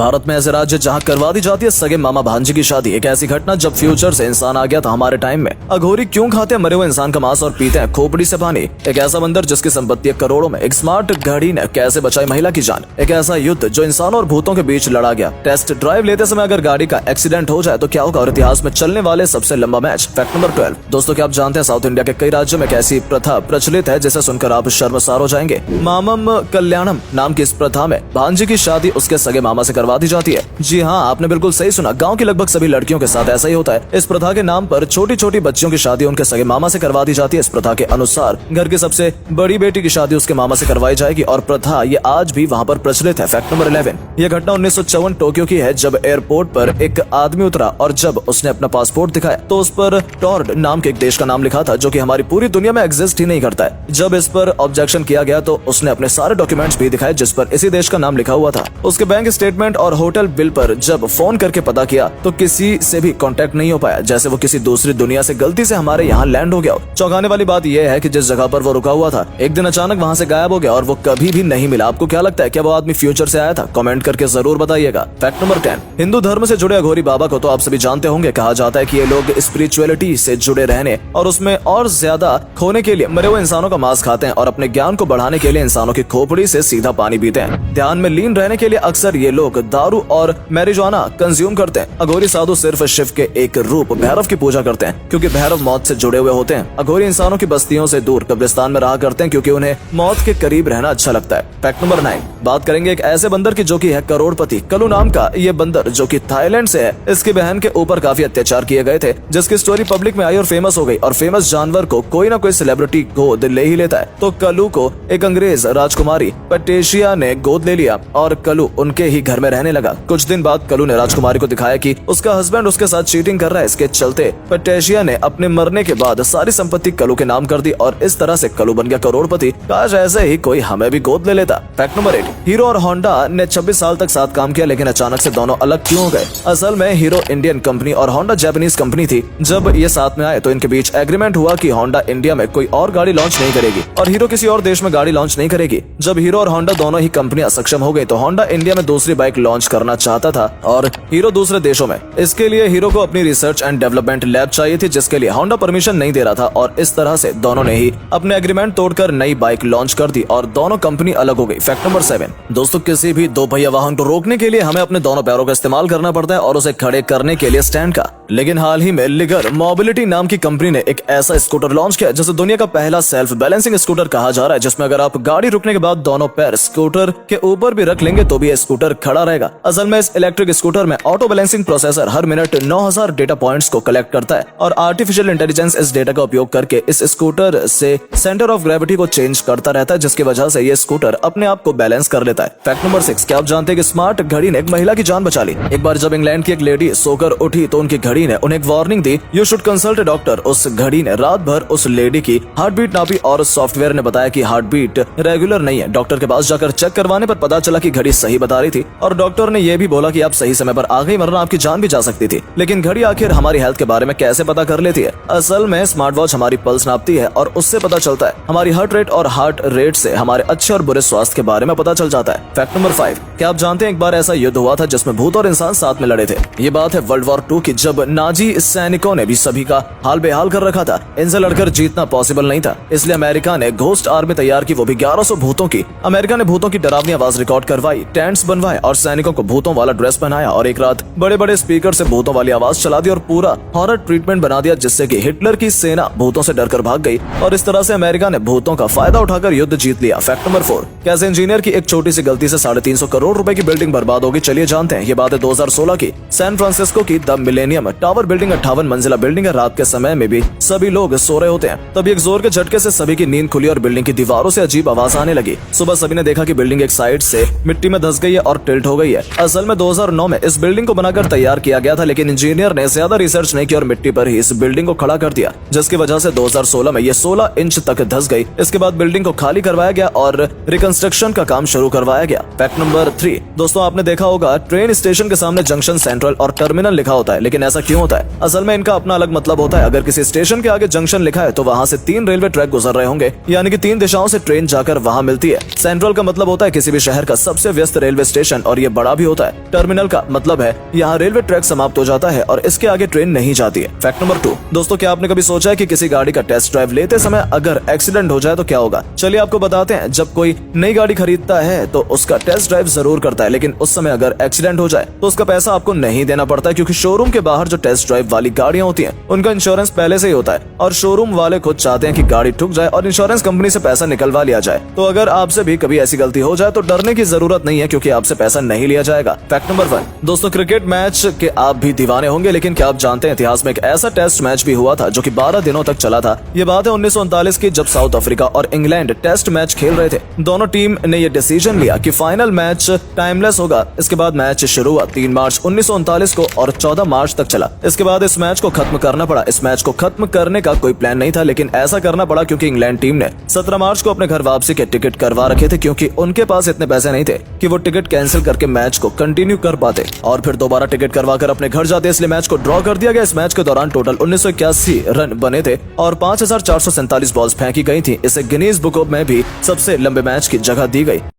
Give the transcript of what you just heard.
भारत में ऐसे राज्य जहाँ करवा दी जाती है सगे मामा भांजे की शादी। एक ऐसी घटना जब फ्यूचर से इंसान आ गया था हमारे टाइम में। अघोरी क्यों खाते हैं मरे हुए इंसान का मांस और पीते हैं खोपड़ी से पानी। एक ऐसा बंदर जिसकी संपत्ति है करोड़ों में। एक स्मार्ट घड़ी ने कैसे बचाई महिला की जान। एक ऐसा युद्ध जो इंसानों और भूतों के बीच लड़ा गया। टेस्ट ड्राइव लेते समय अगर गाड़ी का एक्सीडेंट हो जाए तो क्या होगा, और इतिहास में चलने वाले सबसे लंबा मैच। Fact number 12। दोस्तों क्या आप जानते हैं साउथ इंडिया के कई राज्यों में एक ऐसी प्रथा प्रचलित है जिसे सुनकर आप शर्मसार हो जाएंगे। मामम कल्याणम नाम की इस प्रथा में भांजी की शादी उसके सगे मामा से करवा दी जाती है। जी हाँ, आपने बिल्कुल सही सुना। गांव की लगभग सभी लड़कियों के साथ ऐसा ही होता है। इस प्रथा के नाम पर छोटी छोटी बच्चियों की शादी उनके सगे मामा से करवा दी जाती है। इस प्रथा के अनुसार घर की सबसे बड़ी बेटी की शादी उसके मामा से करवाई जाएगी और प्रथा ये आज भी वहाँ पर प्रचलित है। Fact number 11। यह घटना 1954 टोक्यो की है जब एयरपोर्ट पर एक आदमी उतरा और जब उसने अपना पासपोर्ट दिखाया तो उस पर टॉर्ड नाम के एक देश का नाम लिखा था जो कि हमारी पूरी दुनिया में एग्जिस्ट ही नहीं करता है। जब इस पर ऑब्जेक्शन किया गया तो उसने अपने सारे डॉक्यूमेंट्स भी दिखाए जिस पर इसी देश का नाम लिखा हुआ था। उसके बैंक स्टेटमेंट और होटल बिल पर जब फोन करके पता किया तो किसी से भी कांटेक्ट नहीं हो पाया, जैसे वो किसी दूसरी दुनिया से गलती से हमारे यहाँ लैंड हो गया। चौंकाने वाली बात यह है कि जिस जगह पर वो रुका हुआ था एक दिन अचानक वहाँ से गायब हो गया और वो कभी भी नहीं मिला। आपको क्या लगता है, क्या वो आदमी फ्यूचर से आया था? कमेंट करके जरूर बताइएगा। Fact number 10। हिंदू धर्म से जुड़े अघोरी बाबा को तो आप सभी जानते होंगे। कहा जाता है कि ये लोग स्पिरिचुअलिटी से जुड़े रहने और उसमें और ज्यादा खोने के लिए मरे हुए इंसानों का मांस खाते हैं और अपने ज्ञान को बढ़ाने के लिए इंसानों की खोपड़ी से सीधा पानी पीते हैं। ध्यान में लीन रहने के लिए अक्सर ये लोग दारू और मैरिजुआना कंज्यूम करते हैं। अघोरी साधु सिर्फ शिव के एक रूप भैरव की पूजा करते हैं क्योंकि भैरव मौत से जुड़े हुए होते हैं। अघोरी इंसानों की बस्तियों से दूर कब्रिस्तान में रहा करते हैं क्योंकि उन्हें मौत के करीब रहना अच्छा लगता है। Fact number 9। बात करेंगे एक ऐसे बंदर की जो कि है करोड़पति। कलू नाम का ये बंदर जो कि थाईलैंड से है, इसकी बहन के ऊपर काफी अत्याचार किए गए थे जिसकी स्टोरी पब्लिक में आई और फेमस हो गई। और फेमस जानवर को कोई ना कोई सेलिब्रिटी गोद ले ही लेता है। तो कलू को एक अंग्रेज राजकुमारी पेटेशिया ने गोद ले लिया और कलू उनके ही घर में रहने लगा। कुछ दिन बाद कलू ने राजकुमारी को दिखाया कि उसका हस्बैंड उसके साथ चीटिंग कर रहा है। इसके चलते पेटेशिया ने अपने मरने के बाद सारी संपत्ति कलू के नाम कर दी और इस तरह से कलू बन गया करोड़पति। काश ऐसे ही कोई हमें भी गोद ले लेता। Fact number 8। हीरो और होंडा ने 26 साल तक साथ काम किया लेकिन अचानक से दोनों अलग क्यों हो गए? असल में हीरो इंडियन कंपनी और होंडा जापानीज कंपनी थी। जब ये साथ में आए तो इनके बीच एग्रीमेंट हुआ कि होंडा इंडिया में कोई और गाड़ी लॉन्च नहीं करेगी और हीरो किसी और देश में गाड़ी लॉन्च नहीं करेगी। जब हीरो और होंडा दोनों ही कंपनियां सक्षम हो गई तो होंडा इंडिया में दूसरी बाइक लॉन्च करना चाहता था और हीरो दूसरे देशों में। इसके लिए हीरो को अपनी रिसर्च एंड डेवलपमेंट लैब चाहिए थी जिसके लिए होंडा परमिशन नहीं दे रहा था और इस तरह से दोनों ने ही अपने एग्रीमेंट तोड़कर नई बाइक लॉन्च कर दी और दोनों कंपनी अलग हो गई। Fact number 7। दोस्तों किसी भी दो पहिया वाहन को रोकने के लिए हमें अपने दोनों पैरों का इस्तेमाल करना पड़ता है और उसे खड़े करने के लिए स्टैंड का। लेकिन हाल ही में लिगर मोबिलिटी नाम की कंपनी ने एक ऐसा स्कूटर लॉन्च किया जिसे दुनिया का पहला सेल्फ बैलेंसिंग स्कूटर कहा जा रहा है, जिसमें अगर आप गाड़ी रुकने के बाद दोनों पैर स्कूटर के ऊपर भी रख लेंगे तो भी स्कूटर खड़ा रहेगा। असल में इस इलेक्ट्रिक स्कूटर में ऑटो बैलेंसिंग प्रोसेसर हर मिनट 9000 डेटा पॉइंट्स को कलेक्ट करता है और आर्टिफिशियल इंटेलिजेंस इस डेटा का उपयोग करके इस स्कूटर से सेंटर ऑफ ग्रेविटी को चेंज करता रहता है जिसकी वजह से ये स्कूटर अपने आप को बैलेंस कर लेता है। Fact number 6। क्या आप जानते हैं कि स्मार्ट घड़ी ने एक महिला की जान बचा ली? एक बार जब इंग्लैंड की एक लेडी सोकर उठी तो उनकी घड़ी ने उन्हें एक warning the, you should consult A doctor. उस घड़ी ने रात भर उस लेडी की हार्ट बीट नापी और सॉफ्टवेयर ने बताया कि हार्ट बीट रेगुलर नहीं है। डॉक्टर के पास जाकर चेक करवाने पर पता चला कि घड़ी सही बता रही थी और डॉक्टर ने यह भी बोला कि आप सही समय पर आ गई वरना आपकी जान भी जा सकती थी। लेकिन घड़ी आखिर हमारी हेल्थ के बारे में कैसे पता कर लेती है? असल में स्मार्ट वॉच हमारी पल्स नापती है और उससे पता चलता है हमारी हार्ट रेट और हार्ट रेट से हमारे अच्छे और बुरे स्वास्थ्य के बारे में पता चल जाता है। Fact number 5। क्या आप जानते हैं एक बार ऐसा युद्ध हुआ था जिसमें भूत और इंसान साथ में लड़े थे? ये बात है वर्ल्ड वॉर 2 की, जब नाजी सैनिकों ने भी सभी का हाल बेहाल कर रखा था। इनसे लड़कर जीतना पॉसिबल नहीं था, इसलिए अमेरिका ने घोस्ट आर्मी तैयार की, वो भी 1100 भूतों की। अमेरिका ने भूतों की डरावनी आवाज रिकॉर्ड करवाई, टेंट्स बनवाए और सैनिकों को भूतों वाला ड्रेस पहनाया और एक रात बड़े बड़े स्पीकर से भूतों वाली आवाज चला दी और पूरा हॉरर ट्रीटमेंट बना दिया जिससे कि हिटलर की सेना भूतों से डरकर भाग गई और इस तरह से अमेरिका ने भूतों का फायदा उठाकर युद्ध जीत लिया। Fact number 4। कैसे इंजीनियर की एक छोटी सी गलती से 350 करोड़ रुपए की बिल्डिंग बर्बाद होगी, चलिए जानते हैं। ये बात है 2016 की। सैन फ्रांसिस्को की द मिलेनियम टावर बिल्डिंग 58 मंजिला बिल्डिंग है। रात के समय में भी सभी लोग सो रहे होते हैं, तभी एक जोर के झटके से सभी की नींद खुली और बिल्डिंग की दीवारों से अजीब आवाज आने लगी। सुबह सभी ने देखा कि बिल्डिंग एक साइड से मिट्टी में धंस गई है और टिल्ट हो गई है। असल में 2009 में इस बिल्डिंग को बनाकर तैयार किया गया था लेकिन इंजीनियर ने ज्यादा रिसर्च नहीं की और मिट्टी पर ही इस बिल्डिंग को खड़ा कर दिया जिसकी वजह से 2016 में ये 16 इंच तक धंस गई। इसके बाद बिल्डिंग को खाली करवाया गया और रिकंस्ट्रक्शन का काम शुरू करवाया गया। Fact number 3। दोस्तों आपने देखा होगा ट्रेन स्टेशन के सामने जंक्शन, सेंट्रल और टर्मिनल लिखा होता है, लेकिन ऐसा क्यों होता है? असल में इनका अपना अलग मतलब होता है। अगर किसी स्टेशन के आगे जंक्शन लिखा है तो वहाँ से 3 रेलवे ट्रैक गुजर रहे होंगे, यानी कि 3 दिशाओं से ट्रेन जाकर वहाँ मिलती है। सेंट्रल का मतलब होता है किसी भी शहर का सबसे व्यस्त रेलवे स्टेशन और ये बड़ा भी होता है। टर्मिनल का मतलब है यहाँ रेलवे ट्रैक समाप्त हो जाता है और इसके आगे ट्रेन नहीं जाती है। फैक्ट नंबर 2, दोस्तों क्या आपने कभी सोचा है कि किसी गाड़ी का टेस्ट ड्राइव लेते समय अगर एक्सीडेंट हो जाए तो क्या होगा? चलिए आपको बताते हैं। जब कोई नई गाड़ी खरीदता है तो उसका टेस्ट ड्राइव जरूर करता है, लेकिन उस समय अगर एक्सीडेंट हो जाए तो उसका पैसा आपको नहीं देना पड़ता है, क्योंकि शोरूम के बाहर जो टेस्ट ड्राइव वाली गाड़ियां होती हैं उनका इंश्योरेंस पहले से ही होता है और शोरूम वाले खुद चाहते हैं कि गाड़ी ठुक जाए और इंश्योरेंस कंपनी से पैसा निकलवा लिया जाए। तो अगर आपसे भी कभी ऐसी गलती हो जाए तो डरने की जरूरत नहीं है, क्योंकि आपसे पैसा नहीं लिया जाएगा। फैक्ट नंबर 1, दोस्तों क्रिकेट मैच के आप भी दीवाने होंगे, लेकिन क्या आप जानते हैं इतिहास में एक ऐसा टेस्ट मैच भी हुआ था जो कि 12 दिनों तक चला था। ये बात है 1939 की, जब साउथ अफ्रीका और इंग्लैंड टेस्ट मैच खेल रहे थे। दोनों टीम ने ये डिसीजन लिया कि फाइनल मैच टाइमलेस होगा। इसके बाद मैच शुरू हुआ 3 मार्च 1939 को और 14 मार्च तक चला। इसके बाद इस मैच को खत्म करना पड़ा। इस मैच को खत्म करने का कोई प्लान नहीं था, लेकिन ऐसा करना पड़ा क्योंकि इंग्लैंड टीम ने 17 मार्च को अपने घर वापसी के टिकट करवा रखे थे, क्योंकि उनके पास इतने पैसे नहीं थे कि वो टिकट कैंसिल करके मैच को कंटिन्यू कर पाते और फिर दोबारा टिकट करवाकर अपने घर जाते, इसलिए मैच को ड्रॉ कर दिया गया। इस मैच के दौरान टोटल 1981 रन बने थे और 5447 बॉल्स फेंकी गई थी। इसे गिनीज बुक में भी सबसे लंबे मैच की जगह दी गई।